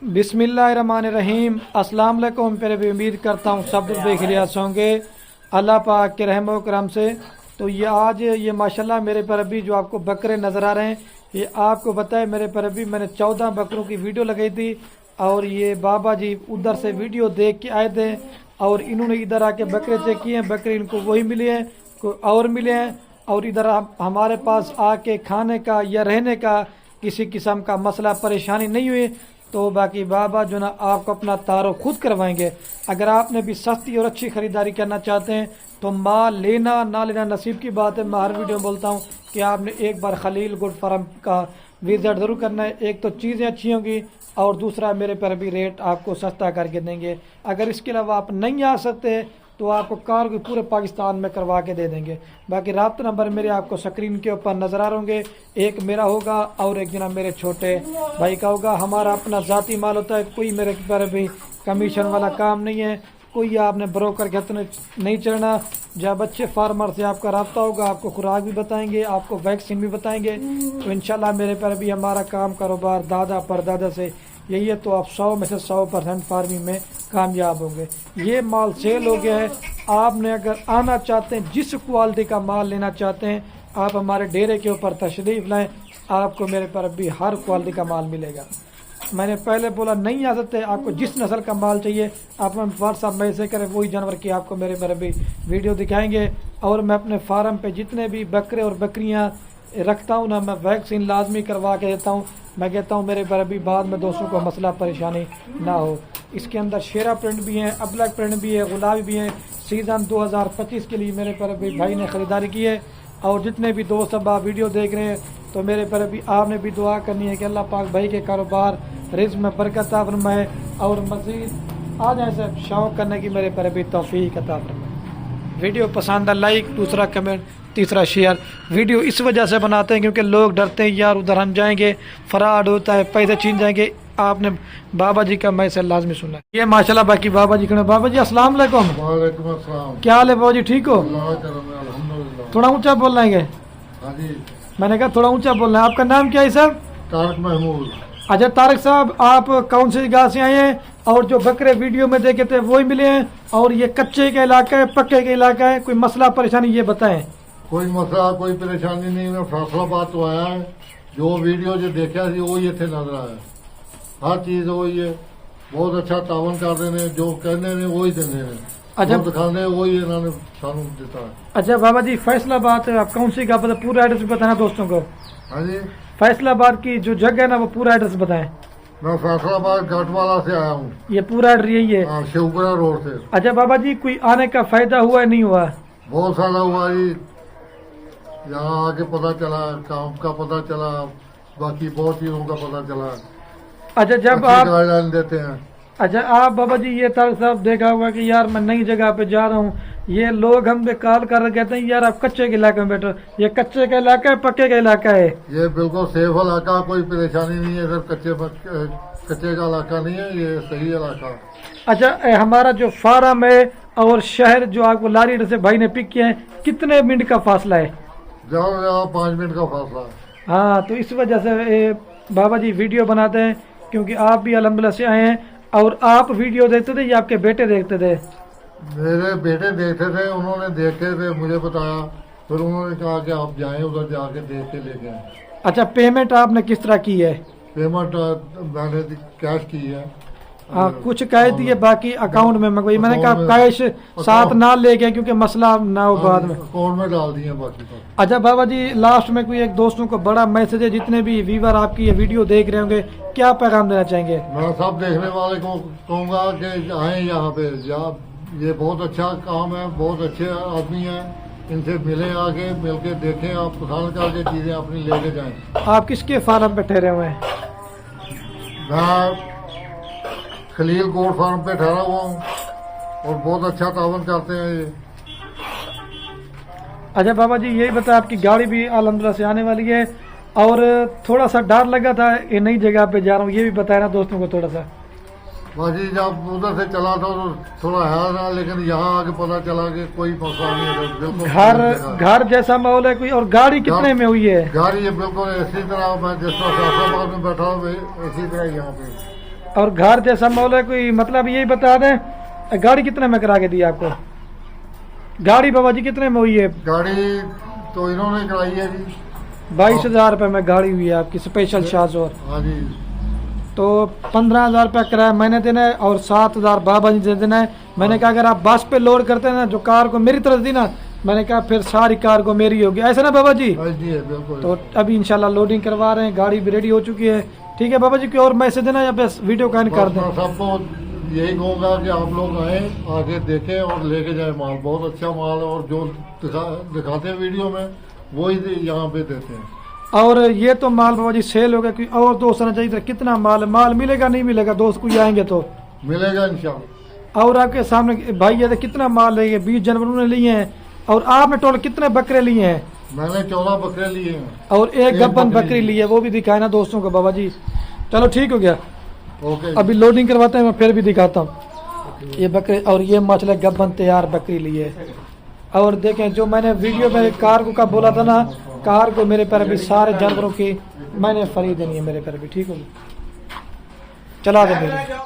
बिस्मिल्लाहिर्रहमानिर्रहीम। अस्सलाम वालेकुम। फिर भी उम्मीद करता हूँ सब बेखैरियत होंगे अल्लाह पाक के रहम व करम से। तो ये आज ये माशाल्लाह मेरे पर अभी जो आपको बकरे नज़र आ रहे हैं, ये आपको बताए मेरे पर अभी मैंने 14 बकरों की वीडियो लगाई थी और ये बाबा जी उधर से वीडियो देख के आए थे और इन्होंने इधर आके बकरे चेक किए हैं। बकरे इनको वही मिले हैं, कोई और मिले हैं और इधर हमारे पास आके खाने का या रहने का किसी किस्म का मसला परेशानी नहीं हुई। तो बाकी बाबा जो ना आपको अपना तारो खुद करवाएंगे। अगर आपने भी सस्ती और अच्छी ख़रीदारी करना चाहते हैं तो माल लेना ना लेना नसीब की बात है। मैं हर वीडियो में बोलता हूँ कि आपने एक बार खलील गुड फार्म का विजिट ज़रूर करना है। एक तो चीज़ें अच्छी होंगी और दूसरा मेरे पर भी रेट आपको सस्ता करके देंगे। अगर इसके अलावा आप नहीं आ सकते तो आपको कार भी पूरे पाकिस्तान में करवा के दे देंगे। बाकी राब्ता नंबर मेरे आपको स्क्रीन के ऊपर नज़र आ रहे होंगे। एक मेरा होगा और एक जना मेरे छोटे भाई का होगा। हमारा अपना ज़ाती माल होता है, कोई मेरे पर भी कमीशन वाला काम नहीं है, कोई आपने ब्रोकर के हाथ नहीं चढ़ना। जब अच्छे फार्मर से आपका राब्ता होगा, आपको खुराक भी बताएंगे, आपको वैक्सीन भी बताएंगे। तो इंशाल्लाह मेरे पर भी हमारा काम कारोबार दादा परदादा से यही है। तो आप 100 में से 100% फार्मिंग में कामयाब होंगे। ये माल सेल हो गया है। आपने अगर आना चाहते हैं, जिस क्वालिटी का माल लेना चाहते हैं, आप हमारे डेरे के ऊपर तशरीफ़ लाएँ। आपको मेरे पर भी हर क्वालिटी का माल मिलेगा। मैंने पहले बोला नहीं आ सकते, आपको जिस नस्ल का माल चाहिए आप हम व्हाट्सएप में ऐसे करें, वही जानवर की आपको मेरे पर भी वीडियो दिखाएंगे। और मैं अपने फार्म पे जितने भी बकरे और बकरियां रखता हूँ ना, मैं वैक्सीन लाजमी करवा के देता हूँ। मैं कहता हूँ मेरे पर अभी बाद में दोस्तों को मसला परेशानी ना हो। इसके अंदर शेरा प्रिंट भी हैं, अब्लक प्रिंट भी है, गुलाबी भी हैं। सीज़न 2025 के लिए मेरे पर अभी भाई ने ख़रीदारी की है। और जितने भी दोस्त अब आप वीडियो देख रहे हैं तो मेरे पर अभी आपने भी दुआ करनी है कि अल्लाह पाक भाई के कारोबार रिज़्क़ में बरकत अता फरमाए और मज़ीद आ जाए सब शौक़ करने की मेरे पर अभी तौफ़ीक अता फरमाए। वीडियो पसंद है लाइक, दूसरा कमेंट, तीसरा शेयर। वीडियो इस वजह से बनाते हैं क्योंकि लोग डरते हैं यार उधर हम जाएंगे फ्रॉड होता है, पैसे छीन जाएंगे। आपने बाबा जी का मैसेज लाजमी सुना है। ये माशाल्लाह बाकी बाबा जी का। बाबा जी अस्सलाम वालेकुम। वालेकुम अस्सलाम। क्या हाल है बाबा जी, ठीक हो? थोड़ा ऊंचा बोल रहे हैं। मैंने कहा थोड़ा ऊंचा बोल रहे हैं। आपका नाम क्या है सर? तारक महमूद। अच्छा तारक साहब, आप कौन सी जगह से आए हैं? और जो बकरे वीडियो में देखे थे वही मिले हैं? और ये कच्चे का इलाका है पक्के का इलाका है, कोई मसला परेशानी ये बताएं। कोई मसला कोई परेशानी नहीं। मैं फैसलाबाद तो आया है। जो वीडियो जो देखा थी वही इतने नजर आया। हर चीज वही है। बहुत अच्छा तावन कर रहे हैं, जो कहने ने वही देने हैं। अच्छा दिखाने वही इन्होंने सानू देता है। अच्छा बाबा जी फैसलाबाद आप कौन सी का पता, पूरा एड्रेस बताना दोस्तों को। हाँ जी, फैसलाबाद की जो जगह है ना वो पूरा एड्रेस बताएं। मैं फैसलाबाद घाटवाला से आया हूँ। ये पूरा एड्रेस यही है? शिवपुरा रोड से। अच्छा बाबा जी कोई आने का फायदा हुआ है नहीं हुआ? बहुत सारा हुआ जी। यहाँ आके पता चला, काम का पता चला, बाकी बहुत चीजों का पता चला। अच्छा जब आप गाइडलाइन देते हैं। अच्छा आप बाबा जी ये तारक साहब देखा होगा कि यार मैं नई जगह पे जा रहा हूँ, ये लोग हम पे कॉल कर कहते हैं यार आप कच्चे के इलाके में बैठो। ये कच्चे का इलाका है पक्के का इलाका है? ये बिल्कुल सेफ इलाका, कोई परेशानी नहीं है। सर कच्चे का इलाका नहीं है, ये सही इलाका। अच्छा हमारा जो फार्म है और शहर जो आपको लारी से भाई ने पिक किया है, कितने मिनट का फासला है? ज्यादा ज्यादा 5 मिनट का फासला है। हाँ तो इस वजह से बाबा जी वीडियो बनाते हैं क्योंकि आप भी अल्हम्दुलिल्लाह से आए हैं। और आप वीडियो देखते थे या आपके बेटे देखते थे? मेरे बेटे देखते थे, उन्होंने देखे थे, मुझे बताया, फिर उन्होंने कहा कि आप जाएं उधर जाके देख के लेके आए। अच्छा पेमेंट आपने किस तरह की है? पेमेंट मैंने कैश की है। कुछ कह दिए बाकी अकाउंट में मैंने कहा कैश साथ ना ले गए क्योंकि मसला ना हो बाद में। अकाउंट में डाल दिए बाकी। अच्छा बाबा जी लास्ट में कोई एक दोस्तों को बड़ा मैसेज है, जितने भी व्यूअर आपकी ये वीडियो देख रहे होंगे, क्या पैगाम देना चाहेंगे? मैं सब देखने वाले को कहूँगा कि आए यहाँ पे। ये बहुत अच्छा काम है, बहुत अच्छे आदमी है, इनसे मिले, आके मिल के देखें, आप पसंद करके चीजें अपनी लेके जाएं। आप किसके फार्म पे ठहरे हुए हैं? मैं खलील गोल्ड फार्म पे ठहरा हुआ हूँ और बहुत अच्छा तावन करते हैं ये। अच्छा बाबा जी यही बता, आपकी गाड़ी भी अल्हम्दुलिल्लाह से आने वाली है और थोड़ा सा डर लगा था ये नई जगह पे जा रहा हूँ, ये भी बताया ना दोस्तों को थोड़ा सा। बाजी जब उधर से चला था तो थोड़ा है ना, लेकिन यहाँ आके पता चला कि कोई मसला नहीं है। बिल्कुल घर जैसा माहौल है कोई। और गाड़ी कितने में हुई है? गाड़ी ये बिल्कुल इसी तरह मैं जिस तरह फैसलाबाद में बैठा हूँ इसी तरह यहाँ पे। और घर जैसा मॉल है कोई, मतलब यही बता दें गाड़ी कितने में करा के दी आपको? गाड़ी बाबा जी कितने में हुई है? गाड़ी तो इन्होंने कराई है जी 22,000 रुपये में गाड़ी हुई है आपकी स्पेशल चार्ज। और हाँ जी तो 15,000 रुपया किराया मैंने देना है और 7,000 बाबा जी दे देना है। मैंने कहा अगर आप बस पे लोड करते हैं ना जो कार को मेरी तरफ दी ना, मैंने कहा फिर सारी कार को मेरी होगी, ऐसा ना बाबा जी? हाँ जी है बिल्कुल। तो अभी इंशाल्लाह लोडिंग करवा रहे हैं, गाड़ी भी रेडी हो चुकी है। ठीक है बाबा जी, कोई और मैसेज देना या बस वीडियो का कर बस दें? मैं सबको यही कहूँगा कि आप लोग आए, आगे देखें और लेके जाए माल। बहुत अच्छा माल है और जो दिखाते हैं वीडियो में वही यहाँ पे देते हैं। और ये तो माल बाबा जी सेल हो गया, कि और दोस्त आना चाहिए। कितना माल माल मिलेगा नहीं मिलेगा? दोस्त कोई आएंगे तो मिलेगा इंशाल्लाह। और आपके सामने भाई ये कितना माल है, 20 जानवरों ने लिए हैं और आपने टोटल कितने बकरे लिए हैं? मैंने 14 बकरे लिए हैं और एक गब्बन बकरी बकरी ली है, वो भी दिखाए ना दोस्तों को बाबा जी। चलो ठीक हो गया, ओके। अभी लोडिंग करवाते हैं, मैं फिर भी दिखाता हूँ ये बकरे। और ये माशाल्लाह गब्बन तैयार बकरी ली है। और देखें जो मैंने वीडियो में कार को का बोला था ना, कार को मेरे पर भी सारे जानवरों की मैंने फ्री देनी है मेरे पर भी। ठीक हो गया, चला दे मेरे।